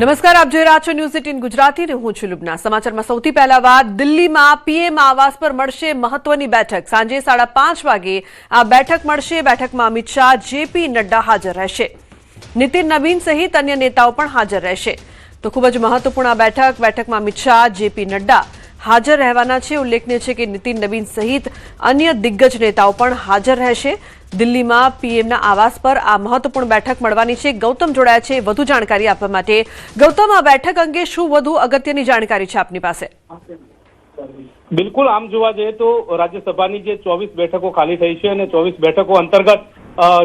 નમસ્કાર, આપ જોઈ રહ્યા છો ન્યૂઝ 18 ગુજરાતી ને હું છું લુબના। સમાચારમાં સૌથી પહેલા વાત, દિલ્હીમાં પીએમ આવાસ પર મળશે મહત્વની બેઠક। સાંજે 5:30 વાગે આ બેઠક મળશે। બેઠકમાં અમિત શાહ, જેપી નડ્ડા હાજર રહેશે। નીતિન નવીન સહિત અન્ય નેતાઓ પણ હાજર રહેશે। તો ખૂબ જ મહત્વપૂર્ણ આ બેઠકમાં અમિત શાહ, જેપી નડ્ડા હાજર રહેવાના છે। ઉલ્લેખનીય છે કે નીતિન નવીન સહિત અન્ય દિગ્ગજ નેતાઓ પણ હાજર રહેશે। દિલ્હીમાં પીએમના આવાસ પર આ મહત્વપૂર્ણ બેઠક મળવાની છે। ગૌતમ જોડાયા છે વધુ જાણકારી આપવા માટે। ગૌતમ, આ બેઠક અંગે શું વધુ અગત્યની જાણકારી છે આપની પાસે? બિલકુલ, આમ જોવા જઈએ તો રાજ્યસભાની જે 24 બેઠકો ખાલી થઈ છે અને 24 બેઠકો અંતર્ગત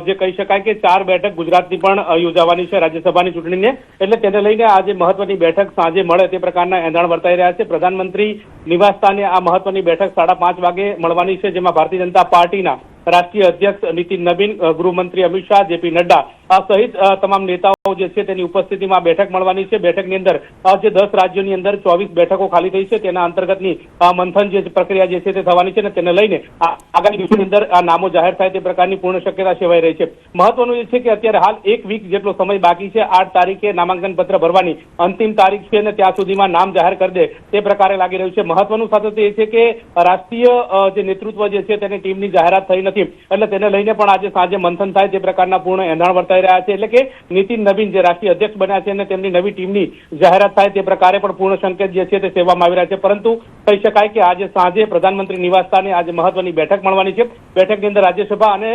જે કહી શકાય કે 4 બેઠક ગુજરાતની પણ યોજાવાની છે રાજ્યસભાની ચૂંટણીને, એટલે તેને લઈને આ જે મહત્વની બેઠક સાંજે મળે તે પ્રકારના એંધાણ વર્તાઈ રહ્યા છે। પ્રધાનમંત્રી નિવાસસ્થાને આ મહત્વની બેઠક 5:30 વાગે મળવાની છે, જેમાં ભારતીય જનતા પાર્ટીના રાષ્ટ્રીય અધ્યક્ષ નીતિન નવીન, ગૃહમંત્રી અમિત શાહ, જેપી નડ્ડા સહિત તમામ નેતાઓ જે છે તેની ઉપસ્થિતિમાં બેઠક મળવાની છે। બેઠકની અંદર જે 10 રાજ્યોની અંદર 24 બેઠકો ખાલી થઈ છે તેના અંતર્ગતની મંથન જે પ્રક્રિયા જે છે તે થવાની છે અને તેને લઈને આગામી દિવસની અંદર નામો જાહેર થાય તે પ્રકારની પૂર્ણ શક્યતા સેવાઈ રહી છે। મહત્વનું એ છે કે અત્યારે હાલ 1 વીક જેટલો સમય બાકી છે। 8 તારીખે નામાંકન પત્ર ભરવાની અંતિમ તારીખ છે અને ત્યાં સુધીમાં નામ જાહેર કરી દે તે પ્રકારે લાગી રહ્યું છે। મહત્વનું સાથે એ છે કે રાષ્ટ્રીય જે નેતૃત્વ જે છે તેની ટીમની જાહેરાત થઈ નથી, એટલે તેને લઈને પણ આજે સાંજે મંથન થાય તે પ્રકારના પૂર્ણ એંધાણ વર્તાઈ રહ્યા છે। એટલે કે નીતિન નવીન જે રાષ્ટ્રીય અધ્યક્ષ બન્યા છે અને તેમની નવી ટીમની જાહેરાત થાય તે પ્રકારે પણ પૂર્ણ સંકેત જે છે તે સેવામાં આવી રહ્યા છે। પરંતુ કહી શકાય કે આજે સાંજે પ્રધાનમંત્રી નિવાસસ્થાને આજે મહત્વની બેઠક મળવાની છે। બેઠકની અંદર રાજ્યસભા અને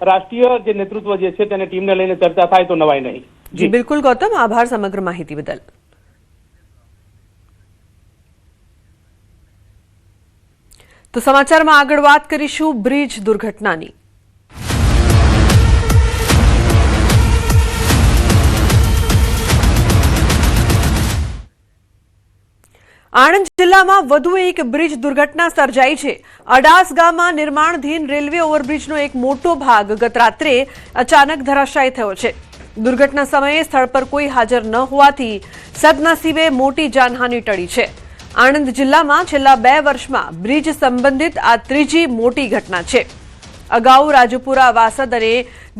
રાષ્ટ્રીય જે નેતૃત્વ જે છે તેની ટીમને લઈને ચર્ચા થાય તો નવાઈ નહીં। જી બિલકુલ ગૌતમ, આભાર સમગ્ર માહિતી બદલ। તો સમાચારમાં આગળ વાત કરીશું બ્રિજ દુર્ઘટનાની। આણંદ જિલ્લામાં વધુ એક બ્રિજ દુર્ઘટના સર્જાઈ છે। અડાસ ગામમાં નિર્માણાધીન રેલવે ઓવરબ્રિજનો એક મોટો ભાગ ગત રાત્રે અચાનક ધરાશાયી થયો છે। દુર્ઘટના સમયે સ્થળ પર કોઈ હાજર ન હોવાથી સદનસીબે મોટી જાનહાનિ ટળી છે। આણંદ જિલ્લામાં છેલ્લા 2 વર્ષમાં બ્રિજ સંબંધિત આ ત્રીજી મોટી ઘટના છે। અગાઉ રાજપુરા, વાસદ અને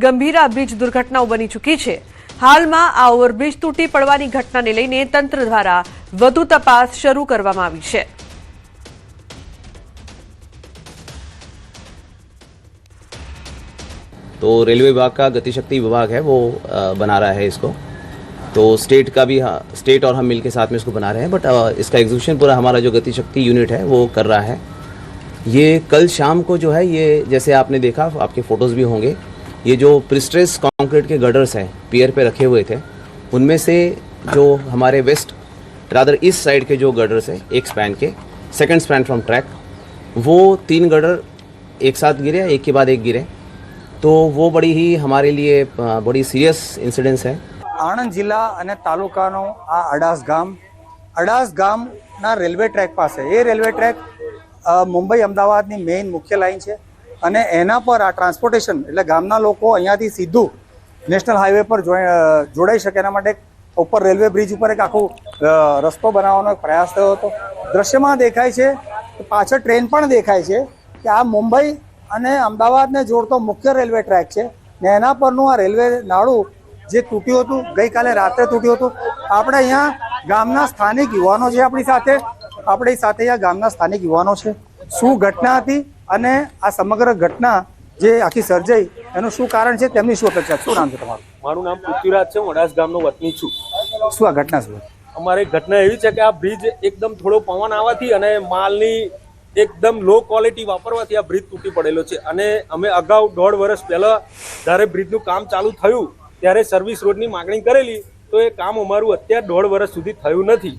ગંભીરા બ્રિજ દુર્ઘટનાઓ બની ચૂકી છે। હાલમાં આ ઓવરબ્રિજ તૂટી પડવાની ઘટનાને લઈને તંત્ર દ્વારા વધુ તપાસ શરૂ કરવામાં આવી છે। तो रेलवे विभाग का गतिशक्ति विभाग है वो बना रहा है इसको, तो स्टेट का भी स्टेट और हम मिल के साथ में इसको बना रहे हैं, बट इसका एग्जीक्यूशन पूरा हमारा जो गतिशक्ति यूनिट है वो कर रहा है। ये कल शाम को जो है, ये जैसे आपने देखा, आपके फोटोज़ भी होंगे, ये जो प्रिस्ट्रेस कंक्रीट के गडर्स हैं पियर पे रखे हुए थे, उनमें से जो हमारे वेस्ट रादर इस साइड के जो गडर्स हैं, एक स्पैन के, सेकंड स्पैन फ्रॉम ट्रैक, वो 3 गडर एक साथ गिरे, एक के बाद एक गिरे, तो वो बड़ी ही हमारे लिए बड़ी सीरियस इंसिडेंस है। આણંદ જિલ્લા અને તાલુકાનો આ અડાસ ગામના રેલવે ટ્રેક પાસે, એ રેલવે ટ્રેક મુંબઈ અમદાવાદની મેઇન મુખ્ય લાઇન છે અને એના પર આ ટ્રાન્સપોર્ટેશન એટલે ગામના લોકો અહીંયાથી સીધું નેશનલ હાઈવે પર જોડાઈ શકે એના માટે ઉપર રેલવે બ્રિજ ઉપર એક આખો રસ્તો બનાવવાનો એક પ્રયાસ થયો હતો। દ્રશ્યમાં દેખાય છે, પાછળ ટ્રેન પણ દેખાય છે કે આ મુંબઈ અને અમદાવાદને જોડતો મુખ્ય રેલવે ટ્રેક છે ને એના પરનું આ રેલવે નાળું જે તૂટ્યું હતું, ગઈકાલે રાત્રે તૂટ્યું હતું। આપણે અહીંયા ગામના સ્થાનિક યુવાનો છે આપણી સાથે અહીંયા ગામના સ્થાનિક યુવાનો છે। શું ઘટના હતી અને આ સમગ્ર ઘટના જે આખી સર્જાઈ એનું શું કારણ છે, તેમની શું અપેક્ષા? શું નામ છે તમારું? મારું નામ પૃથ્વીરાજ છે, હું અડાસ ગામનો વતની છું। શું આ ઘટના શું? અમારી ઘટના એવી છે કે આ બ્રિજ એકદમ થોડો પવન આવવાથી અને માલની એકદમ લો ક્વોલિટી વાપરવાથી આ બ્રિજ તૂટી પડેલો છે અને અમે અગાઉ 1.5 વર્ષ પહેલા જ્યારે બ્રિજનું કામ ચાલુ થયું ત્યારે સર્વિસ રોડની માગણી કરેલી, તો એ કામ અમારું અત્યારે 1.5 વર્ષ સુધી થયું નથી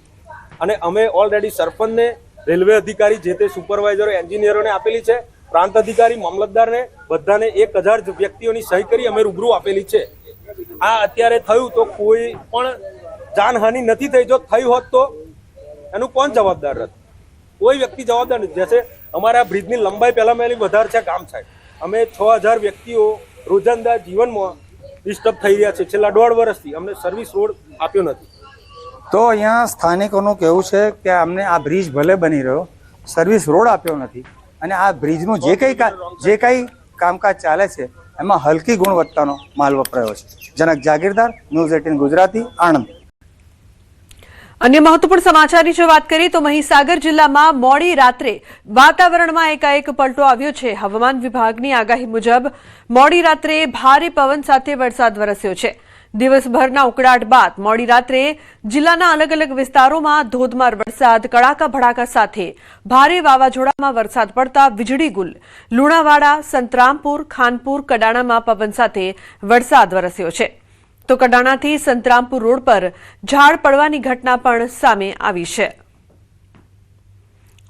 અને અમે ઓલરેડી સરપંચને, રેલવે અધિકારી, જે તે સુપરવાઇઝરો, એન્જિનિયરોને આપેલી છે, પ્રાંત અધિકારી, મામલતદારને, બધાને 1000 વ્યક્તિઓની સહી કરી અમે રૂબરૂ આપેલી છે। આ અત્યારે થયું તો કોઈ પણ જાનહાનિ નથી થઈ। જો થઈ હોત તો એનું કોણ જવાબદાર રહેત? કોઈ વ્યક્તિ જવાબદાર નથી। જैसे અમારા બ્રિજની લંબાઈ પહેલાં વધારે છે ગામ સાહેબ, અમે 6000 વ્યક્તિઓ રોજંદા જીવનમાં ડિસ્ટર્બ થઈ રહ્યા છે છેલ્લા 1.5 વર્ષથી। અમને સર્વિસ રોડ આપ્યો નથી। તો અહીંયા સ્થાનિકોનું કહેવું છે કે અમને આ બ્રિજ ભલે બની રહ્યો, સર્વિસ રોડ આપ્યો નથી અને આ બ્રિજનું જે કંઈ કામકાજ ચાલે છે એમાં હલકી ગુણવત્તાનો માલ વપરાયો છે। જનક જાગીરદાર, ન્યૂઝ 18 ગુજરાતી, આણંદ। अन्य महत्वपूर्ण समाचाરની જો વાત કરીએ તો મહીસાગર જિલ્લામાં મોડી રાત્રે વાતાવરણમાં એકાએક પલટો આવ્યો છે। હવામાન વિભાગની આગાહી મુજબ મોડી રાત્રે ભારે પવન સાથે વરસાદ વરસ્યો છે। દિવસભરના ઉકળાટ બાદ મોડી રાત્રે જિલ્લાના અલગ અલગ વિસ્તારોમાં ધોધમાર વરસાદ, કડાકા ભડાકા સાથે ભારે વાવાઝોડામાં વરસાદ પડતા વીજળી ગુલ, લુણાવાડા, સંતરામપુર, ખાનપુર, કડાણામાં પવન સાથે વરસાદ વરસ્યો છે। તો કડાણાથી સંતરામપુર રોડ પર ઝાડ પડવાની ઘટના પણ સામે આવી છે।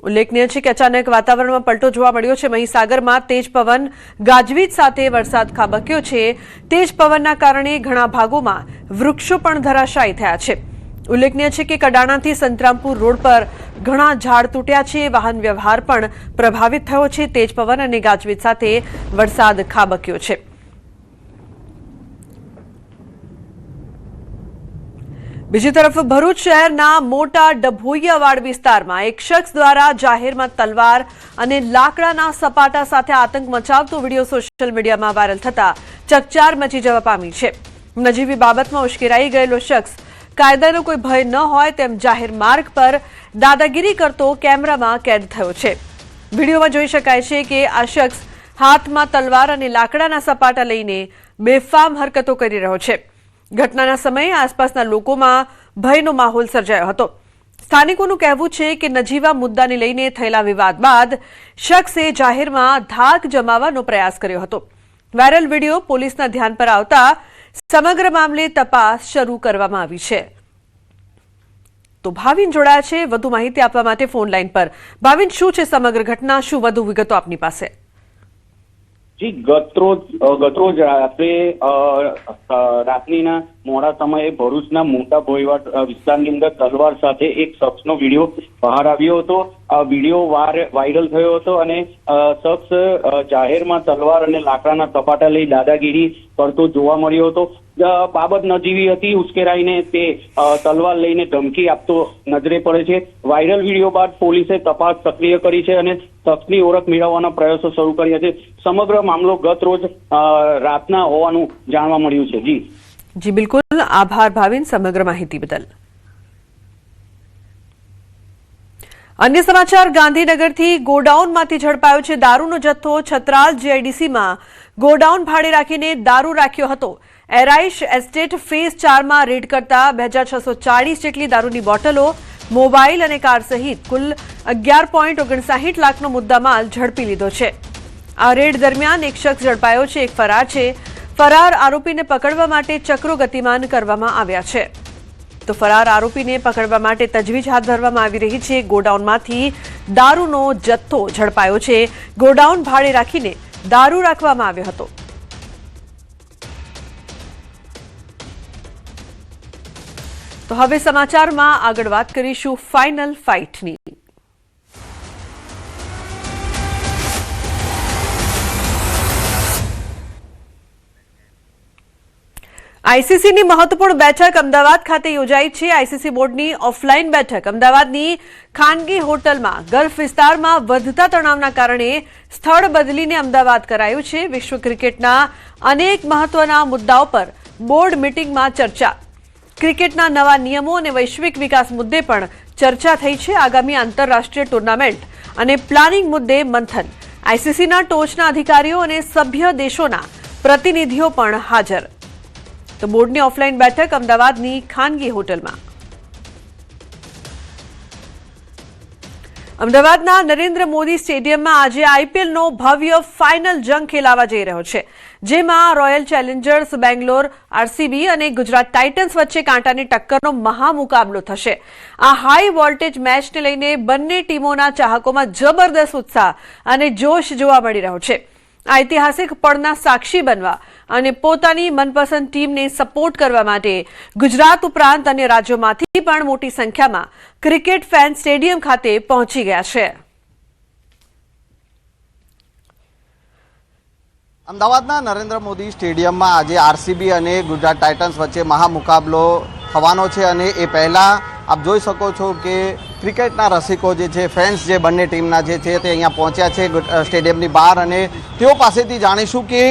ઉલ્લેખનીય છે કે અચાનક વાતાવરણમાં પલટો જોવા મળ્યો છે। મહીસાગરમાં તેજ પવન, ગાજવીજ સાથે વરસાદ ખાબક્યો છે। તેજ પવનના કારણે ઘણા ભાગોમાં વૃક્ષો પણ ધરાશાયી થયા છે। ઉલ્લેખનીય છે કે કડાણાથી સંતરામપુર રોડ પર ઘણા ઝાડ તૂટ્યા છે। વાહન વ્યવહાર પણ પ્રભાવિત થયો છે। તેજ પવન અને ગાજવીજ સાથે વરસાદ ખાબક્યો છે। બીજી તરફ ભરૂચ શહેરના મોટા ડભોઈયાવાડ વિસ્તારમાં એક શખ્સ દ્વારા જાહેરમાં તલવાર અને લાકડાના સપાટા સાથે આતંક મચાવતો વિડીયો સોશિયલ મીડિયામાં વાયરલ થતા ચકચાર મચી જવા પામી છે। નજીવી બાબતમાં ઉશ્કેરાઈ ગયેલો શખ્સ કાયદાનો કોઈ ભય ન હોય તેમ જાહેર માર્ગ પર દાદાગીરી કરતો કેમેરામાં કેદ થયો છે। વિડીયોમાં જોઈ શકાય છે કે આ શખ્સ હાથમાં તલવાર અને લાકડાના સપાટા લઈને બેફામ હરકતો કરી રહ્યો છે। ઘટનાના સમયે આસપાસના લોકોમાં ભયનો માહોલ સર્જાયો હતો। સ્થાનિકોનું કહેવું છે કે નજીવા મુદ્દાને લઈને થયેલા વિવાદ બાદ શખ્સે જાહેરમાં ધાક જમાવવાનો પ્રયાસ કર્યો હતો। વાયરલ વિડીયો પોલીસના ધ્યાન પર આવતા સમગ્ર મામલે તપાસ શરૂ કરવામાં આવી છે। તો ભાવિન જોડાયા છે વધુ માહિતી આપવા માટે ફોન લાઈન પર। ભાવિન, શું છે સમગ્ર ઘટના? શું વધુ વિગતો આપની પાસે? જી, ગતરોજ રાત્રિના મોડા સમયે ભરૂચના મોટા ભોયવાડ વિસ્તારની અંદર તલવાર સાથે એક શખ્સનો વિડીયો બહાર આવ્યો હતો। આ વિડીયો વાયરલ થયો હતો અને શખ્સ જાહેરમાં તલવાર અને લાકડાના સપાટા લઈ દાદાગીરી કરતો જોવા મળ્યો હતો। બાબત નજીવી હતી। ઉશ્કેરાઈને તે તલવાર લઈને ધમકી આપતો નજરે પડે છે। વાયરલ વિડીયો બાદ પોલીસે તપાસ સક્રિય કરી છે અને શખ્સની ઓળખ મેળવવાના પ્રયાસો શરૂ કર્યા છે। સમગ્ર મામલો ગત રોજ રાતના હોવાનું જાણવા મળ્યું છે। જી બિલકુલ, આભાર ભાવિન સમગ્ર માહિતી બદલ। અન્ય સમાચાર, ગાંધીનગરથી ગોડાઉનમાંથી ઝડપાયો છે દારૂનો જથ્થો। છત્રાલ જીઆઈડીસીમાં ગોડાઉન ભાડે રાખીને દારૂ રાખ્યો હતો। એરાઇશ એસ્ટેટ ફેઝ 4માં રેડ કરતા 2640 જેટલી દારૂની બોટલો, મોબાઈલ અને કાર સહિત કુલ 11.59 લાખનો મુદ્દામાલ ઝડપી લીધો છે। આ રેડ દરમિયાન એક શખ્સ ઝડપાયો છે, એક ફરાર છે। ફરાર આરોપીને પકડવા માટે ચક્રો ગતિમાન કરવામાં આવ્યા છે। તો ફરાર આરોપીને પકડવા માટે તજવીજ હાથ ધરવામાં આવી રહી છે। ગોડાઉનમાંથી દારૂનો જથ્થો ઝડપાયો છે। ગોડાઉન ભાડે રાખીને દારૂ રાખવામાં આવ્યો હતો। તો હવે સમાચારમાં આગળ વાત કરીશું ફાઇનલ ફાઇટની। આઈસીસીની મહત્વપૂર્ણ બેઠક અમદાવાદ ખાતે યોજાઈ છે। આઈસીસી બોર્ડની ઓફલાઈન બેઠક અમદાવાદની ખાનગી હોટલમાં ગલ્ફ વિસ્તારમાં વધતા તણાવના કારણે સ્થળ બદલીને અમદાવાદ કરાયું છે। વિશ્વ ક્રિકેટના અનેક મહત્વના મુદ્દાઓ પર બોર્ડ મીટિંગમાં ચર્ચા। ક્રિકેટના નવા નિયમો અને વૈશ્વિક વિકાસ મુદ્દે પણ ચર્ચા થઈ છે। આગામી આંતરરાષ્ટ્રીય ટુર્નામેન્ટ અને પ્લાનિંગ મુદ્દે મંથન। આઈસીસીના ટોચના અધિકારીઓ અને સભ્ય દેશોના પ્રતિનિધિઓ પણ હાજર। તો બોર્ડની ઓફલાઈન બેઠક અમદાવાદની ખાનગી હોટલમાં। અમદાવાદના નરેન્દ્ર મોદી સ્ટેડિયમમાં આજે આઈપીએલનો ભવ્ય ફાઇનલ જંગ ખેલાવા જઈ રહ્યો છે, જેમાં રોયલ ચેલેન્જર્સ બેંગ્લોર આરસીબી અને ગુજરાત ટાઇટન્સ વચ્ચે કાંટાની ટક્કરનો મહામુકાબલો થશે। આ હાઈ વોલ્ટેજ મેચને લઈને બંને ટીમોના ચાહકોમાં જબરદસ્ત ઉત્સાહ અને જોશ જોવા મળી રહ્યો છે। ઐતિહાસિક પળના સાક્ષી બનવા અને પોતાની મનપસંદ ટીમને સપોર્ટ કરવા માટે ગુજરાત ઉપરાંત અન્ય રાજ્યોમાંથી પણ મોટી સંખ્યામાં ક્રિકેટ ફેન સ્ટેડિયમ ખાતે પહોંચી ગયા છે। અમદાવાદના નરેન્દ્ર મોદી સ્ટેડિયમમાં આજે આરસીબી અને ગુજરાત ટાઇટન્સ વચ્ચે મહામુકાબલો થવાનો છે અને એ પહેલાં આપ જોઈ શકો છો કે ક્રિકેટના રસિકો જે છે, ફેન્સ જે બંને ટીમના જે છે તે અહીંયા પહોંચ્યા છે સ્ટેડિયમની બહાર અને તેઓ પાસેથી જાણીશું કે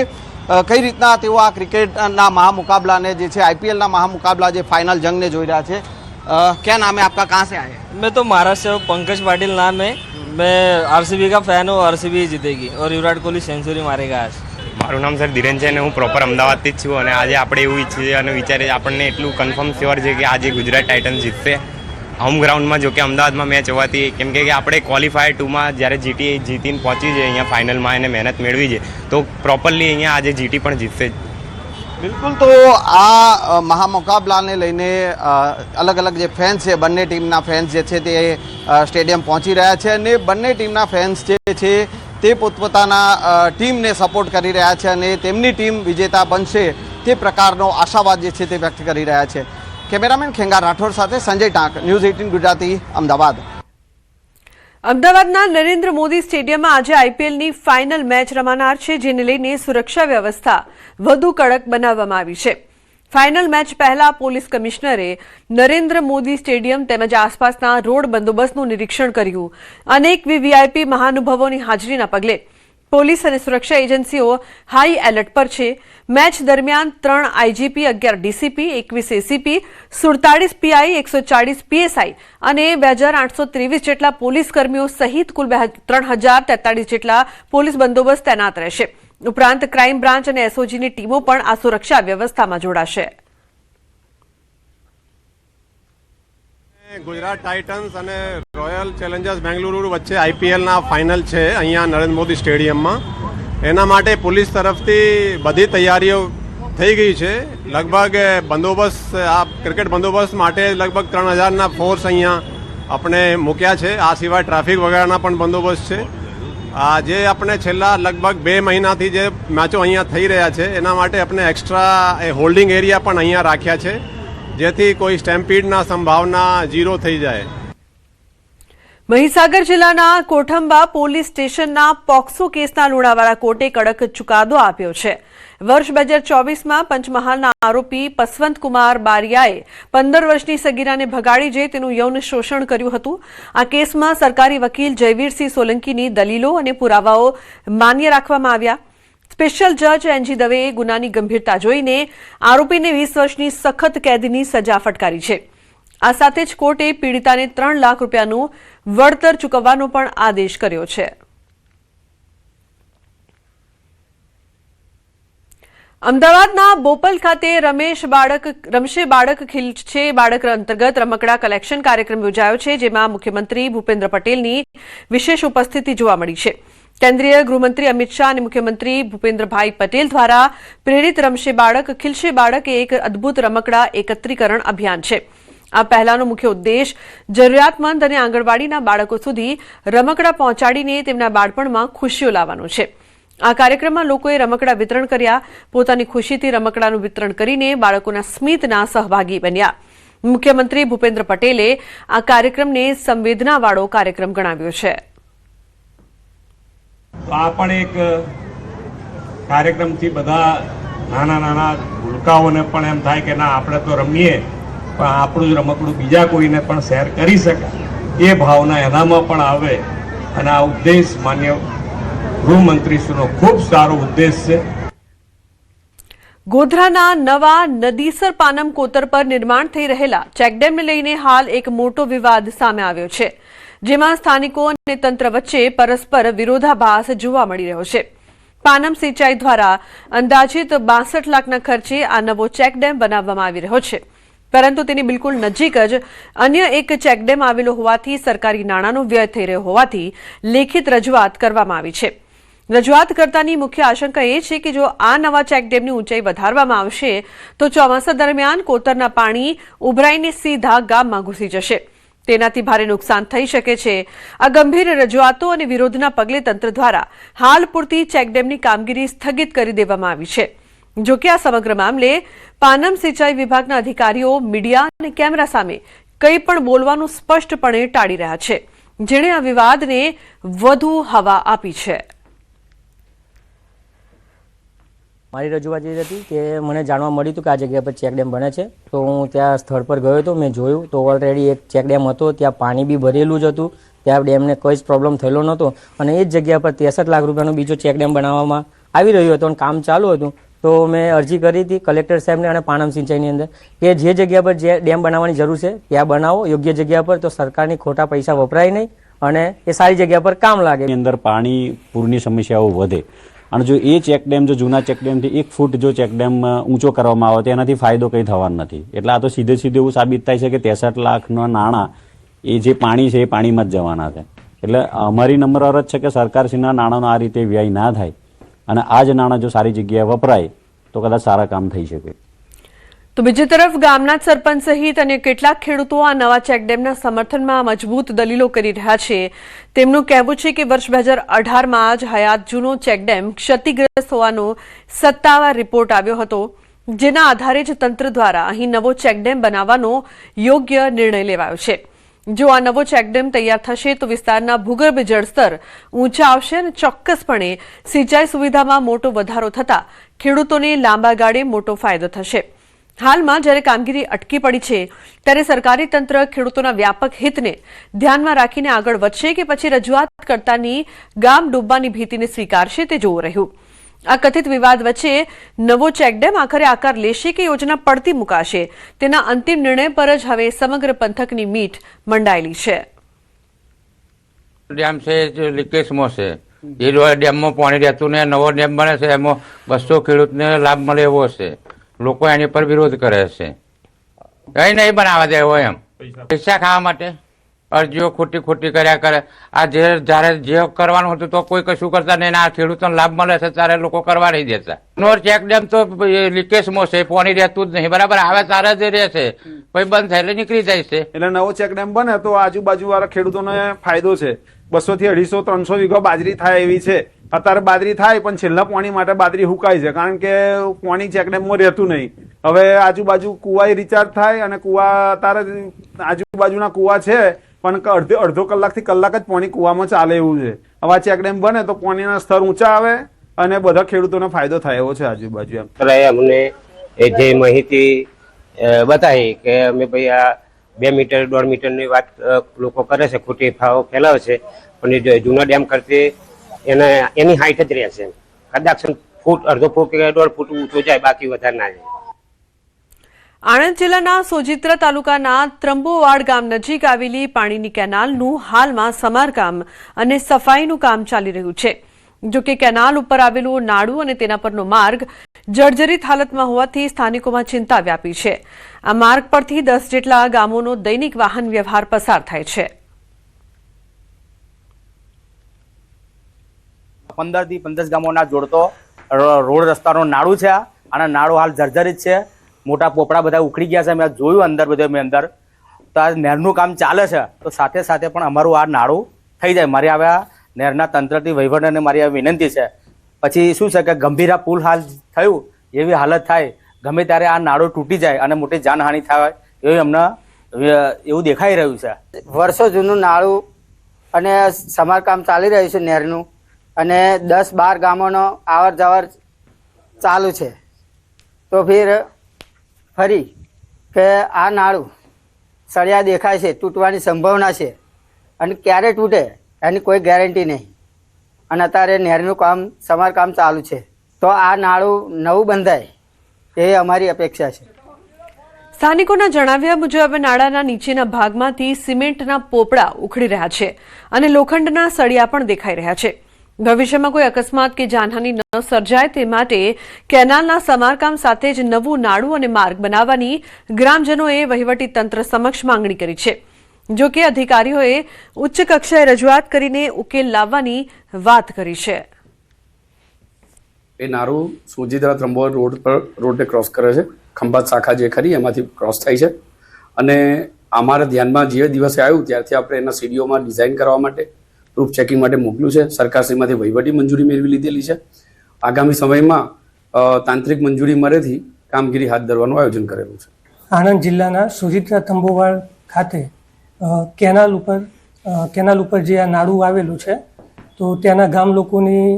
કઈ રીતના તેઓ આ ક્રિકેટના મહામુકાબલાને જે છે આઈપીએલના મહામુકાબલા જે ફાઇનલ જંગને જોઈ રહ્યા છે। क्या नाम है आपका, कहाँ से आए हैं? मैं तो महाराष्ट्र से हूँ, पंकज पाटिल नाम है। मैं आरसीबी का फैन हूँ, आरसीबी जीतेगी और विराट कोहली सेंचुरी मारेगा आज। મારું નામ સર ધીરેન છે અને હું પ્રોપર અમદાવાદથી જ છું અને આજે આપણે એવું ઈચ્છીએ અને વિચારીએ આપણને એટલું કન્ફર્મ શ્યોર છે કે આજે ગુજરાત ટાઇટન્સ જીતશે હોમ ગ્રાઉન્ડમાં. જો કે અમદાવાદમાં મેચ હોવાથી કેમ કે આપણે ક્વોલિફાયર 2માં જ્યારે જીટી જીતીને પહોંચી છે અહીંયા ફાઇનલમાં એને મહેનત મેળવી છે તો પ્રોપરલી અહીંયા આજે જીટી પણ જીતશે જ. બિલકુલ, તો આ મહામુકાબલાને લઈને અલગ અલગ જે ફેન્સ છે, બંને ટીમના ફેન્સ જે છે તે સ્ટેડિયમ પહોંચી રહ્યા છે અને બંને ટીમના ફેન્સ જે છે તે પોતપોતાના ટીમને સપોર્ટ કરી રહ્યા છે અને તેમની ટીમ વિજેતા બનશે તે પ્રકારનો આશાવાદ જે છે તે વ્યક્ત કરી રહ્યા છે. કેમેરામેન ખેંગા રાઠોડ સાથે સંજય ટાંક, ન્યૂઝ 18 ગુજરાતી, અમદાવાદ. અમદાવાદના નરેન્દ્ર મોદી સ્ટેડિયમમાં આજે આઈપીએલની ફાઇનલ મેચ રમાનાર છે, જેને લઈને સુરક્ષા વ્યવસ્થા વધુ કડક બનાવવામાં આવી છે. ફાઇનલ મેચ પહેલા પોલીસ કમિશનરે નરેન્દ્ર મોદી સ્ટેડિયમ તેમજ આસપાસના રોડ બંદોબસ્તનું નિરીક્ષણ કર્યું. અનેક વીવીઆઈપી મહાનુભાવોની હાજરીના પગલે પોલીસ અને સુરક્ષા એજન્સીઓ હાઈ એલર્ટ પર છે. મેચ દરમિયાન 3 IGP, 11 DCP, 21 ACP, 47 PI, 140 PSI અને 2823 જેટલા પોલીસ કર્મીઓ સહિત કુલ 3043 જેટલા પોલીસ બંદોબસ્ત તૈનાત રહેશે. ઉપરાંત ક્રાઇમ બ્રાન્ચ અને એસઓજીની ટીમો પણ આ સુરક્ષા વ્યવસ્થામાં જોડાશે. ગુજરાત ટાઇટન્સ અને રોયલ ચેલેન્જર્સ બેંગલુરુ વચ્ચે આઈપીએલના ફાઇનલ છે અહીંયા નરેન્દ્ર મોદી સ્ટેડિયમમાં. એના માટે પોલીસ તરફથી બધી તૈયારીઓ થઈ ગઈ છે. લગભગ બંદોબસ્ત, આ ક્રિકેટ બંદોબસ્ત માટે લગભગ 3000ના ફોર્સ અહીંયા આપણે મૂક્યા છે. આ સિવાય ટ્રાફિક વગેરેના પણ બંદોબસ્ત છે. જે આપણે છેલ્લા લગભગ 2 મહિનાથી જે મેચો અહીંયા થઈ રહ્યા છે એના માટે આપણે એક્સ્ટ્રા હોલ્ડિંગ એરિયા પણ અહીંયા રાખ્યા છે, જેથી કોઈ સ્ટેમ્પીડના સંભાવના 0 થઈ જાય. મહીસાગર જિલ્લાના કોઠંબા પોલીસ સ્ટેશનના પોક્સો કેસના લુણાવાડા કોર્ટે કડક ચુકાદો આપ્યો છે. વર્ષ 2024માં પંચમહાલના આરોપી પસવંતકુમાર બારિયાએ 15 વર્ષની સગીરાને ભગાડી જઈ તેનું યૌન શોષણ કર્યું હતું. આ કેસમાં સરકારી વકીલ જયવીરસિંહ સોલંકીની દલીલો અને પુરાવાઓ માન્ય રાખવામાં આવ્યા. સ્પેશિયલ જજ એનજી દવેએ ગુનાની ગંભીરતા જોઈને આરોપીને 20 વર્ષની સખત કેદની સજા ફટકારી છે. આ સાથે જ કોર્ટે પીડિતાને 3 લાખ રૂપિયાનું વળતર ચૂકવવાનો પણ આદેશ કર્યો છે. અમદાવાદના બોપલ ખાતે રમશે બાળક ખીલશે બાળક અંતર્ગત રમકડા કલેક્શન કાર્યક્રમ યોજાયો છે, જેમાં મુખ્યમંત્રી ભૂપેન્દ્ર પટેલની વિશેષ ઉપસ્થિતિ જોવા મળી છે. કેન્દ્રીય ગૃહમંત્રી અમિત શાહ અને મુખ્યમંત્રી ભૂપેન્દ્રભાઈ પટેલ દ્વારા પ્રેરિત રમશે બાળક ખીલશે બાળક એ એક અદભુત રમકડા એકત્રીકરણ અભિયાન છે. આ પહેલાનો મુખ્ય ઉદ્દેશ જરૂરિયાતમંદ અને આંગણવાડીના બાળકો સુધી રમકડા પહોંચાડીને તેમના બાળપણમાં ખુશીઓ લાવવાનો છે. આ કાર્યક્રમમાં લોકોએ રમકડા વિતરણ કર્યા. પોતાની ખુશીથી રમકડાનું વિતરણ કરીને બાળકોના સ્મિતના સહભાગી બન્યા. મુખ્યમંત્રી ભૂપેન્દ્ર પટેલે આ કાર્યક્રમને સંવેદનાવાળો કાર્યક્રમ ગણાવ્યો છે. આ પણ એક કાર્યક્રમથી બધા નાના નાના ભૂલકાઓને પણ એમ થાય કે ના, આપણે તો રમીએ પણ આપણું જ રમકડું બીજા કોઈને પણ શેર કરી શકાય, એ ભાવના એનામાં પણ આવે. અને આ ઉદ્દેશ માન્ય ગૃહમંત્રીશ્રીનો ખૂબ સારો ઉદ્દેશ છે. ગોધરાના નવા નદીસર પાનમ કોતર પર નિર્માણ થઈ રહેલા ચેકડેમને લઈને હાલ એક મોટો વિવાદ સામે આવ્યો છે, જેમાં સ્થાનિકો અને તંત્ર વચ્ચે પરસ્પર વિરોધાભાસ જોવા મળી રહ્યો છે. પાનમ સિંચાઈ દ્વારા અંદાજિત 62 લાખના ખર્ચે આ નવો ચેકડેમ બનાવવામાં આવી રહ્યો છે, પરંતુ તેની બિલકુલ નજીક જ અન્ય એક ચેકડેમ આવેલો હોવાથી સરકારી નાણાંનો વ્યય થઈ રહ્યો હોવાથી લેખિત રજૂઆત કરવામાં આવી છે. રજૂઆતકર્તાની મુખ્ય આશંકા એ છે કે જો આ નવા ચેકડેમની ઊંચાઈ વધારવામાં આવશે તો ચોમાસા દરમિયાન કોતરના પાણી ઉભરાઈને સીધા ગામમાં ઘૂસી જશે. તેનાથી ભારે નુકસાન થઈ શકે છે. આ ગંભીર રજૂઆતો અને વિરોધના પગલે તંત્ર દ્વારા હાલ પૂરતી ચેકડેમની કામગીરી સ્થગિત કરી દેવામાં આવી છે. જોકે આ સમગ્ર મામલે પાનમ સિંચાઈ વિભાગના અધિકારીઓ મીડિયા અને કેમેરા સામે કંઈ પણ બોલવાનું સ્પષ્ટપણે ટાળી રહ્યા છે, જેણે આ વિવાદને વધુ હવા આપી છે. મારી રજૂઆત એ હતી કે મને જાણવા મળ્યું હતું કે આ જગ્યા પર ચેકડેમ બને છે, તો હું ત્યાં સ્થળ પર ગયો હતો. મેં જોયું તો ઓલરેડી એક ચેકડેમ હતો, ત્યાં પાણી બી ભરેલું જ હતું, ત્યાં ડેમને કોઈ જ પ્રોબ્લેમ થયેલો નહોતો. અને એ જ જગ્યા પર 63 લાખ રૂપિયાનો બીજો ચેકડેમ બનાવવામાં આવી રહ્યો હતો અને કામ ચાલુ હતું. તો મેં અરજી કરી હતી કલેક્ટર સાહેબને અને પાણમ સિંચાઈની અંદર કે જે જગ્યા પર જે ડેમ બનાવવાની જરૂર છે ત્યાં બનાવો યોગ્ય જગ્યા પર, તો સરકારની ખોટા પૈસા વપરાય નહીં અને એ સારી જગ્યા પર કામ લાગે. અંદર પાણી પૂરની સમસ્યાઓ વધે અને જો એ ચેકડેમ, જો જૂના ચેકડેમથી 1 ફૂટ જો ચેકડેમ ઊંચો કરવામાં આવે તો એનાથી ફાયદો કંઈ થવાનો નથી. એટલે આ તો સીધે સીધું એવું સાબિત થાય છે કે 63 લાખના નાણાં એ જે પાણી છે એ પાણીમાં જ જવાના છે. એટલે અમારી નમ્ર અરજ છે કે સરકારશ્રીના નાણાંનો આ રીતે વ્યય ના થાય અને આ જ નાણાં જો સારી જગ્યાએ વપરાય તો કદાચ સારા કામ થઈ શકે. તો બીજી તરફ ગામના સરપંચ સહિત અને કેટલાક ખેડૂતો આ નવા ચેકડેમના સમર્થનમાં મજબૂત દલીલો કરી રહ્યા છે. તેમનું કહેવું છે કે વર્ષ 2018માં જ હયાત જૂનો ચેકડેમ ક્ષતિગ્રસ્ત હોવાનો સત્તાવાર રિપોર્ટ આવ્યો હતો, જેના આધારે જ તંત્ર દ્વારા અહીં નવો ચેકડેમ બનાવવાનો યોગ્ય નિર્ણય લેવાયો છે. જો આ નવો ચેકડેમ તૈયાર થશે તો વિસ્તારના ભૂગર્ભ જળસ્તર ઊંચા આવશે અને ચોક્કસપણે સિંચાઈ સુવિધામાં મોટો વધારો થતા ખેડૂતોને લાંબા ગાળે મોટો ફાયદો થશે. હાલમાં જ્યારે કામગીરી અટકી પડી છે ત્યારે સરકારી તંત્ર ખેડૂતોના વ્યાપક હિતને ધ્યાનમાં રાખીને આગળ વધશે કે પછી રજૂઆત કરતાની ગામ ડૂબવાની ભીતિને સ્વીકારશે તે જોવું રહ્યું. આ કથિત વિવાદ વચ્ચે નવો ચેકડેમ આખરે આકાર લેશે કે યોજના પડતી મુકાશે તેના અંતિમ નિર્ણય પર જ હવે સમગ્ર પંથકની મીટ મંડાયેલી છે. ડેમ છે જે લીકેજમાં છે એ ડેમમાં પાણી રહેતું ને નવો ડેમ બને છે એમાં 200 ખેડૂતને લાભ મળે એવો છે. લોકો એની પર વિરોધ કરે છે. કઈ નહીં બનાવવા દેવો એમ પૈસા ખાવા માટે અરજીઓ ખોટી કર્યા કરે. આ જ્યારે જે કરવાનું હતું તો કોઈ કશું કરતા નહીં. આ ખેડૂતોને લાભ મળે છે ત્યારે લોકો કરવા નહીં દેતા. નો ચેકડેમ તો લીકેજમાં છે, પાણી રહેતું જ નહીં. બરાબર આવે તારે જ રહે છે, પછી બંધ થાય એટલે નીકળી જાય છે. એટલે નવો ચેકડેમ બને તો આજુબાજુ વાળા ખેડૂતોને ફાયદો છે. 200 થી 250 300 વીઘો બાજરી થાય એવી છે. અત્યારે બાજરી થાય પણ છેલ્લા પાણી માટે બાજરી હુકાય છે, કારણ કે પાણી ચેકડેમમાં રહેતું નહીં. હવે આજુબાજુ કુવા રિચાર્જ થાય અને કુવા અત્યારે આજુબાજુના કુવા છે પણ અડધો કલાકથી કલાક જ પાણી કુવામાં ચાલે એવું છે. હવે આ ચેકડેમ બને તો પાણીના સ્તર ઊંચા આવે અને બધા ખેડૂતોને ફાયદો થાય એવો છે આજુબાજુ. અમને જે માહિતી બતાવી કે અમે ભાઈ આ 2 મીટર 1.5 મીટરની વાત લોકો કરે છે, ખોટી ભાવ ફેલાવે છે, પણ જૂના ડેમ કરતી એની હાઈટ જ રહે છે. કદાચ ફૂટ, અડધો ફૂટ કે 1.5 ફૂટ ઊંચો જાય, બાકી વધારે ના જાય. આણંદ જિલ્લાના સોજિત્રા તાલુકાના ત્રંબોવાડ ગામ નજીક આવેલી પાણીની કેનાલનું હાલમાં સમારકામ અને સફાઈનું કામ ચાલી રહ્યું છે. જો કે કેનાલ ઉપર આવેલું નાળું અને તેના પરનો માર્ગ જર્જરિત હાલતમાં હોવાથી સ્થાનિકોમાં ચિંતા વ્યાપી છે. આ માર્ગ પરથી 10 જેટલા ગામોનો દૈનિક વાહન વ્યવહાર પસાર થાય છે. 15 થી 15 ગામોના જોડતો રોડ રસ્તાનો નાળું છે અને નાળું હાલ જર્જરિત છે. મોટા પોપડા બધા ઉખડી ગયા છે. મેં જોયું અંદર તો આ નહેરનું કામ ચાલે છે, તો સાથે સાથે પણ અમારું આ નાળું થઈ જાય. મારી હવે આ નહેરના તંત્રથી વહીવટ અને મારી આ વિનંતી છે. પછી શું છે કે ગંભીરા પુલ હાલ થયું એવી હાલત થાય, ગમે ત્યારે આ નાળું તૂટી જાય અને મોટી જાનહાનિ થાય એવું અમને એવું દેખાઈ રહ્યું છે. વર્ષો જૂનું નાળું અને સમારકામ ચાલી રહ્યું છે નહેરનું, અને 10-12 ગામોનો આવર જવર ચાલુ છે. તો ફરી કે આ નાળું સળિયા દેખાય છે, તૂટવાની સંભાવના છે અને ક્યારે તૂટે એની કોઈ ગેરંટી નહીં. અને અત્યારે નહેરનું કામ સમારકામ ચાલુ છે, તો આ નાળું નવું બંધાય એ અમારી અપેક્ષા છે. સ્થાનિકોના જણાવ્યા મુજબ નાળાના નીચેના ભાગમાંથી સિમેન્ટના પોપડા ઉખડી રહ્યા છે અને લોખંડના સળિયા પણ દેખાઈ રહ્યા છે. ભવિષ્યમાં કોઈ અકસ્માત કે જાનહાનિ ન સર્જાય તે માટે કેનાલના સમારકામ સાથે જ નવું નાળું અને માર્ગ બનાવવાની ગ્રામજનોએ વહીવટી તંત્ર સમક્ષ માંગણી કરી છે. જો કે અધિકારીઓએ ઉચ્ચ કક્ષાએ રજૂઆત કરીને ઉકેલ લાવવાની વાત કરી છે. એ નાળું સોજિત્રા ત્રંબોવાડ રોડને ક્રોસ કરે છે. ખંભાત શાખા જે ખરી એમાંથી ક્રોસ થાય છે અને અમારા ધ્યાનમાં જે દિવસે આવ્યું ત્યારથી આપણે એના સીડીઓમાં ડિઝાઇન કરવા માટે પ્રૂફ ચેકિંગ માટે મોકલ્યું છે. સરકારશ્રીમાંથી વહીવટી મંજૂરી મેળવી લીધેલી છે. આગામી સમયમાં તાંત્રિક મંજૂરી મળેથી કામગીરી હાથ ધરવાનું આયોજન કરેલું છે. આણંદ જિલ્લાના સોજિત્રા ત્રંબોવાડ ખાતે કેનાલ ઉપર જે આ નાળું આવેલું છે, તો ત્યાંના ગામ લોકોની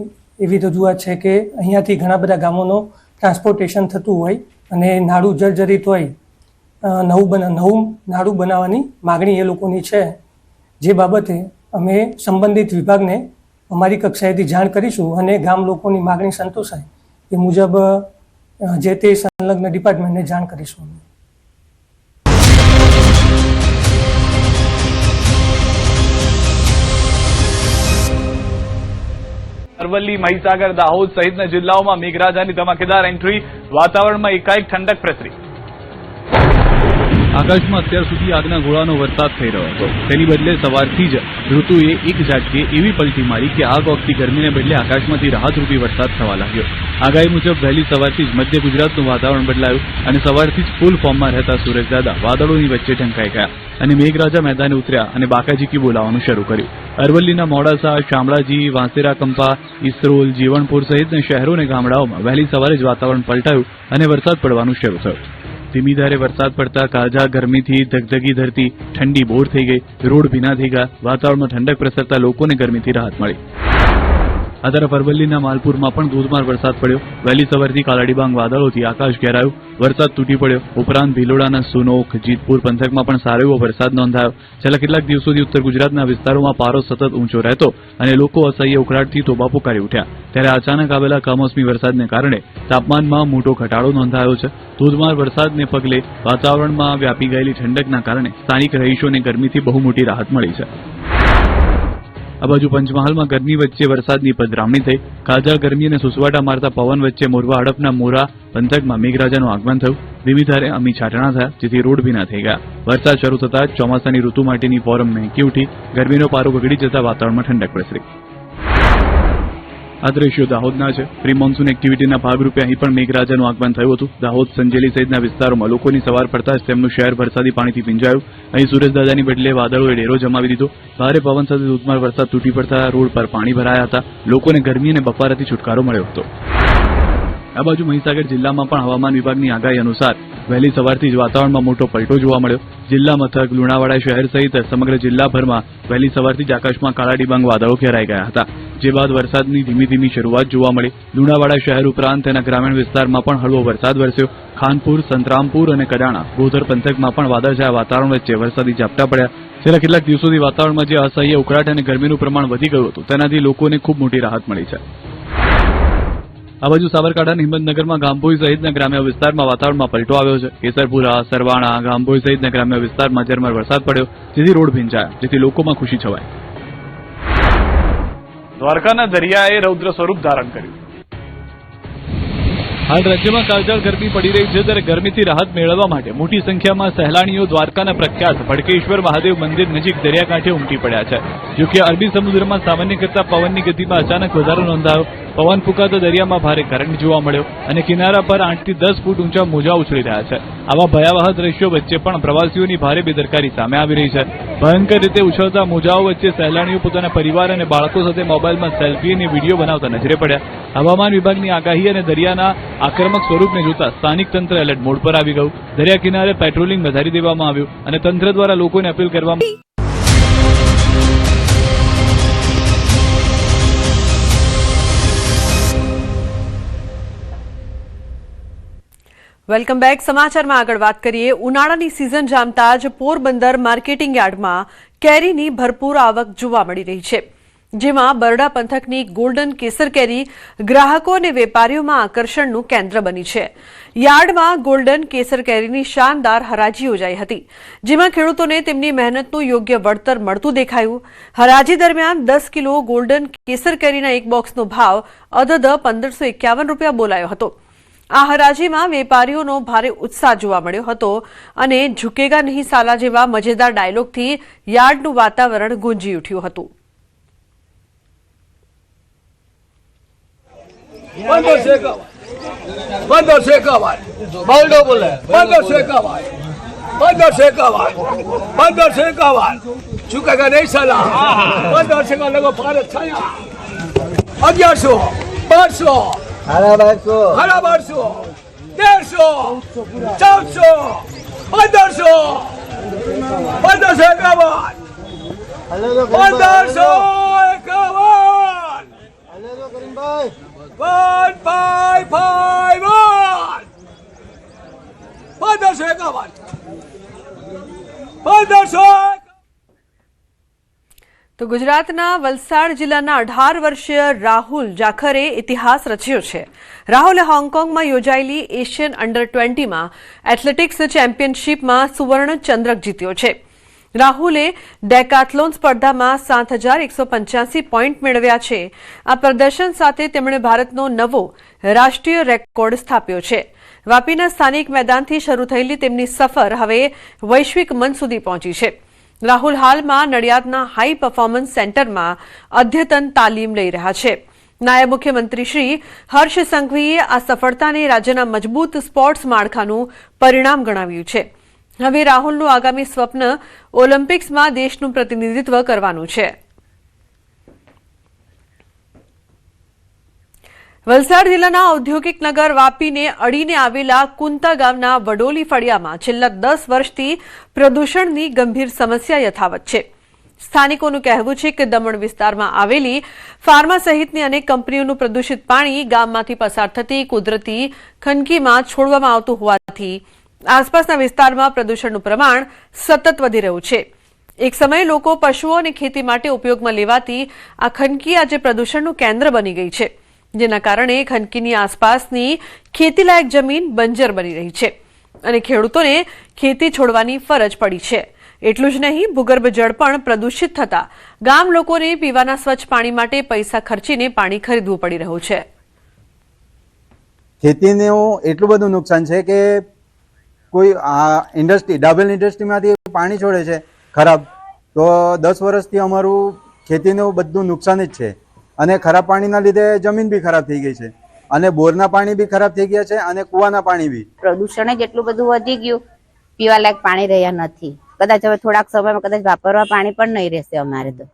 એવી રજૂઆત છે કે અહીંયાથી ઘણા બધા ગામોનો ટ્રાન્સપોર્ટેશન થતું હોય અને નાળું જર્જરિત હોય, નવું નાળું બનાવવાની માગણી એ લોકોની છે. જે બાબતે અમે સંબંધિત વિભાગને અમારી કક્ષાએથી જાણ કરીશું અને ગામ લોકોની માગણી સંતોષાય એ મુજબ જે તે સંલગ્ન ડિપાર્ટમેન્ટને જાણ કરીશું. અરવલ્લી, મહીસાગર, દાહોદ સહિતના જિલ્લાઓમાં મેઘરાજાની ધમાકેદાર એન્ટ્રી, વાતાવરણમાં એકાએક ઠંડક પ્રસરી. આકાશમાં અત્યાર સુધી આગના ગોળાનો વરસાદ થઈ રહ્યો હતો. તેની બદલે સવારથી જ ઋતુએ એક ઝાટકે એવી પલટી મારી કે આગ ઓગતી ગરમીને બદલે આકાશમાંથી રાહતરૂપી વરસાદ થવા લાગ્યો. આગાહી મુજબ વહેલી સવારથી જ મધ્ય ગુજરાતનું વાતાવરણ બદલાયું અને સવારથી જ ફૂલ ફોર્મમાં રહેતા સૂરજદાદા વાદળોની વચ્ચે ઢંકાઈ ગયા અને મેઘરાજા મેદાને ઉતર્યા અને બાકાજીકી બોલાવવાનું શરૂ કર્યું. અરવલ્લીના મોડાસા, શામળાજી, વાંસેરા કંપા, ઇસરોલ, જીવણપુર સહિતના શહેરો અને ગામડાઓમાં વહેલી સવારે જ વાતાવરણ પલટાયું અને વરસાદ પડવાનું શરૂ થયું. ધીમી ધારે વરસાદ પડતા કાળઝાળ ગરમીથી ધગધગી ધરતી ઠંડી બોર થઈ ગઈ, રોડ ભીના થઈ ગયા, વાતાવરણમાં ઠંડક પ્રસરતા લોકોને ગરમીથી રાહત મળી. આ તરફ અરવલ્લીના માલપુરમાં પણ ધોધમાર વરસાદ પડ્યો. વહેલી સવારથી કાલાડીબાંગ વાદળોથી આકાશ ઘેરાયું, વરસાદ તૂટી પડ્યો. ઉપરાંત ભિલોડાના સુનોક, જીતપુર પંથકમાં પણ સારો એવો વરસાદ નોંધાયો. છેલ્લા કેટલાક દિવસોથી ઉત્તર ગુજરાતના વિસ્તારોમાં પારો સતત ઊંચો રહેતો અને લોકો અસહ્ય ઉકળાટથી તોબા પોકારી ઉઠ્યા. ત્યારે અચાનક આવેલા કમોસમી વરસાદને કારણે તાપમાનમાં મોટો ઘટાડો નોંધાયો છે. ધોધમાર વરસાદને પગલે વાતાવરણમાં વ્યાપી ગયેલી ઠંડકના કારણે સ્થાનિક રહીશોને ગરમીથી બહુ મોટી રાહત મળી છે. આ બાજુ પંચમહાલમાં ગરમી વચ્ચે વરસાદની પધરામણી થઈ. કાળઝાળ ગરમી અને સુસવાટા મારતા પવન વચ્ચે મોરવા હડપના મોરા પંથકમાં મેઘરાજાનું આગમન થયું. ધીમી ધારે અમી છાંટણા થયા, જેથી રોડ ભીના થઈ ગયા. વરસાદ શરૂ થતાં જ ચોમાસાની ઋતુ માટેની ફોરમ મહેકી ઉઠી. ગરમીનો પારો ગગડી જતા વાતાવરણમાં ઠંડક પ્રસરી. આ દ્રશ્યો દાહોદના છે. પ્રી મોન્સૂન એક્ટિવિટીના ભાગરૂપે અહીં પણ મેઘરાજાનું આગમન થયું હતું. દાહોદ, સંજેલી સહિતના વિસ્તારોમાં લોકોની સવાર પડતા જ તેમનું શહેર વરસાદી પાણીથી ભીંજાયું. અહીં સૂરજદાદાની બદલે વાદળોએ ડેરો જમાવી દીધો. ભારે પવન સાથે ધોધમાર વરસાદ તૂટી પડતા રોડ પર પાણી ભરાયા હતા. લોકોને ગરમી અને બફારાથી છુટકારો મળ્યો હતો. આ બાજુ મહીસાગર જિલ્લામાં પણ હવામાન વિભાગની આગાહી અનુસાર વહેલી સવારથી જ વાતાવરણમાં મોટો પલટો જોવા મળ્યો. જિલ્લા મથક લુણાવાડા શહેર સહિત સમગ્ર જિલ્લાભરમાં વહેલી સવારથી જ આકાશમાં કાળા ડિબાંગ વાદળો ઘેરાઈ ગયા હતા. જે બાદ વરસાદની ધીમી ધીમી શરૂઆત જોવા મળી. લુણાવાડા શહેર ઉપરાંત તેના ગ્રામીણ વિસ્તારમાં પણ હળવો વરસાદ વરસ્યો. ખાનપુર, સંતરામપુર અને કડાણા, ગોધર પંથકમાં પણ વાદળછાયા વાતાવરણ વચ્ચે વરસાદી ઝાપટા પડ્યા. છેલ્લા કેટલાક દિવસોથી વાતાવરણમાં જે અસહ્ય ઉકળાટ અને ગરમીનું પ્રમાણ વધી ગયું હતું, તેનાથી લોકોને ખૂબ મોટી રાહત મળી છે. આ બાજુ સાબરકાંઠાના હિંમતનગરમાં ગામભોઈ સહિતના ગ્રામ્ય વિસ્તારમાં વાતાવરણમાં પલટો આવ્યો છે. કેસરપુરા, સરવાણા, ગામભોઈ સહિતના ગ્રામ્ય વિસ્તારમાં ઝરમર વરસાદ પડ્યો, જેથી રોડ ભીંજાયા, જેથી લોકોમાં ખુશી છવાઈ. દ્વારકાના દરિયાએ રૌદ્ર સ્વરૂપ ધારણ કર્યું. હાલ રાજ્યમાં કાળઝાળ ગરમી પડી રહી છે, ત્યારે ગરમીથી રાહત મેળવવા માટે મોટી સંખ્યામાં સહેલાણીઓ દ્વારકાના પ્રખ્યાત ભડકેશ્વર મહાદેવ મંદિર નજીક દરિયાકાંઠે ઉમટી પડ્યા છે. જોકે અરબી સમુદ્રમાં સામાન્ય કરતા પવનની ગતિમાં અચાનક વધારો નોંધાયો. પવન ફૂંકાતા દરિયામાં ભારે કરંટ જોવા મળ્યો અને કિનારા પર 8 થી 10 ફૂટ ઊંચા મોજા ઉછળી રહ્યા છે. આવા ભયાવહ દ્રશ્યો વચ્ચે પણ પ્રવાસીઓની ભારે બેદરકારી સામે આવી રહી છે. ભયંકર રીતે ઉછળતા મોજાઓ વચ્ચે સહેલાણીઓ પોતાના પરિવાર અને બાળકો સાથે મોબાઈલમાં સેલ્ફી અને વિડીયો બનાવતા નજરે પડ્યા. હવામાન વિભાગની આગાહી અને દરિયાના આક્રમક સ્વરૂપને જોતા સ્થાનિક તંત્ર એલર્ટ મોડ પર આવી ગયું. દરિયા કિનારે પેટ્રોલિંગ વધારી દેવામાં આવ્યું અને તંત્ર દ્વારા લોકોને અપીલ કરવામાં વેલકમ બેક. સમાચારમાં આગળ વાત કરીએ. ઉનાળાની સિઝન જામતા જ પોરબંદર માર્કેટિંગ યાર્ડમાં કેરીની ભરપૂર આવક જોવા મળી રહી છે, જેમાં બરડા પંથકની ગોલ્ડન કેસર કેરી ગ્રાહકો અને વેપારીઓમાં આકર્ષણનું કેન્દ્ર બની છે. યાર્ડમાં ગોલ્ડન કેસર કેરીની શાનદાર હરાજી યોજાઈ હતી, જેમાં ખેડૂતોને તેમની મહેનતનું યોગ્ય વળતર મળતું દેખાયું. હરાજી દરમિયાન 10 કિલો ગોલ્ડન કેસર કેરીના એક બોક્સનો ભાવ અદદ 1551 રૂપિયા બોલાયો હતો. આ હરાજીમાં વેપારીઓનો ભારે ઉત્સાહ જોવા મળ્યો હતો અને ઝુકેગા નહીં સાલા જેવા મજેદાર ડાયલોગથી યાર્ડનું વાતાવરણ ગુંજી ઉઠ્યું હતું. हरा 1200 1300 1400 1551 1551 1551 તો ગુજરાતના વલસાડ જિલ્લાના 18 વર્ષીય રાહુલ જાખરે ઇતિહાસ રચ્યો છે. રાહુલે હોંગકોંગમાં યોજાયેલી એશિયન અંડર-20માં એથ્લેટિક્સ ચેમ્પિયનશિપમાં સુવર્ણ ચંદ્રક જીત્યો છે. રાહુલે ડેકાથલોન સ્પર્ધામાં 7,185 પોઈન્ટ મેળવ્યા છે. આ પ્રદર્શન સાથે તેમણે ભારતનો નવો રાષ્ટ્રીય રેકોર્ડ સ્થાપ્યો છે. વાપીના સ્થાનિક મેદાનથી શરૂ થયેલી તેમની સફર હવે વૈશ્વિક મંચ સુધી પહોંચી છે. રાહુલ હાલમાં નડિયાદના હાઈ પરફોર્મન્સ સેન્ટરમાં અદ્યતન તાલીમ લઈ રહ્યા છે. નાયબ મુખ્યમંત્રી શ્રી હર્ષ સંઘવીએ આ સફળતાને રાજ્યના મજબૂત સ્પોર્ટ્સ માળખાનું પરિણામ ગણાવ્યું છે. હવે રાહુલનું આગામી સ્વપ્ન ઓલિમ્પિક્સમાં દેશનું પ્રતિનિધિત્વ કરવાનું છે. વલસાડ જિલ્લાના ઔદ્યોગિક નગર વાપીને અડીને આવેલા કુંતા ગામના વડોલી ફળિયામાં છેલ્લા 10 વર્ષથી પ્રદૂષણની ગંભીર સમસ્યા યથાવત છે. સ્થાનિકોનું કહેવું છે કે દમણ વિસ્તારમાં આવેલી ફાર્મા સહિતની અનેક કંપનીઓનું પ્રદૂષિત પાણી ગામમાંથી પસાર થતી કુદરતી ખનકીમાં છોડવામાં આવતું હોવાથી આસપાસના વિસ્તારમાં પ્રદૂષણનું પ્રમાણ સતત વધી રહ્યું છે. એક સમયે લોકો પશુઓ અને ખેતી માટે ઉપયોગમાં લેવાતી આ ખનકી આજે પ્રદૂષણનું કેન્દ્ર બની ગઈ છે, જેના કારણે ખનકીની આસપાસની ખેતીલાયક જમીન બંજર બની રહી છે અને ખેડૂતોને ખેતી છોડવાની ફરજ પડી છે. એટલું જ નહીં, ભૂગર્ભ જળ પણ પ્રદૂષિત થતા ગામ લોકોને પીવાના સ્વચ્છ પાણી માટે પૈસા ખર્ચીને પાણી ખરીદવું પડી રહ્યું છે. ખેતીનું એટલું બધું નુકસાન છે કે કોઈ ઇન્ડસ્ટ્રી ડાબેલ ઇન્ડસ્ટ્રીમાંથી પાણી છોડે છે ખરાબ, તો 10 વર્ષથી અમારું ખેતીનું બધું નુકસાન જ છે. અને ખરાબ પાણીના લીધે જમીન બી ખરાબ થઈ ગઈ છે અને બોરના પાણી બી ખરાબ થઈ ગયા છે અને કુવાના પાણી બી. પ્રદૂષણ જ એટલું બધું વધી ગયું, પીવાલાયક પાણી રહ્યા નથી. કદાચ હવે થોડાક સમયમાં કદાચ વાપરવા પાણી પણ નહીં રહેશે. અમારે તો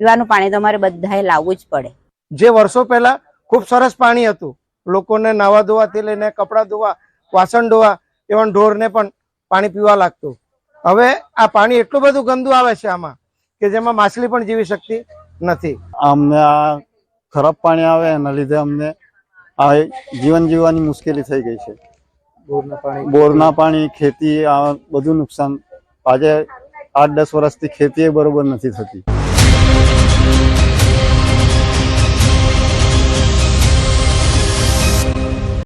પીવાનું પાણી તો અમારે બધાએ લાવવું જ પડે. જે વર્ષો પહેલા ખૂબ સરસ પાણી હતું, લોકોને નાવા ધોવાથી લઈને કપડાં ધોવા, વાસણ ધોવા, એવા ઢોરને પણ પાણી પીવા લાગતું. હવે આ પાણી એટલું બધું ગંદુ આવે છે આમાં કે જેમાં માછલી પણ જીવી શકતી નથી. અમને આ ખરાબ પાણી આવે એના લીધે અમને આ જીવન જીવવાની મુશ્કેલી થઈ ગઈ છે. બોરના પાણી, ખેતી, આ બધું નુકસાન. આજે 8-10 વર્ષથી ખેતી બરોબર નથી થતી.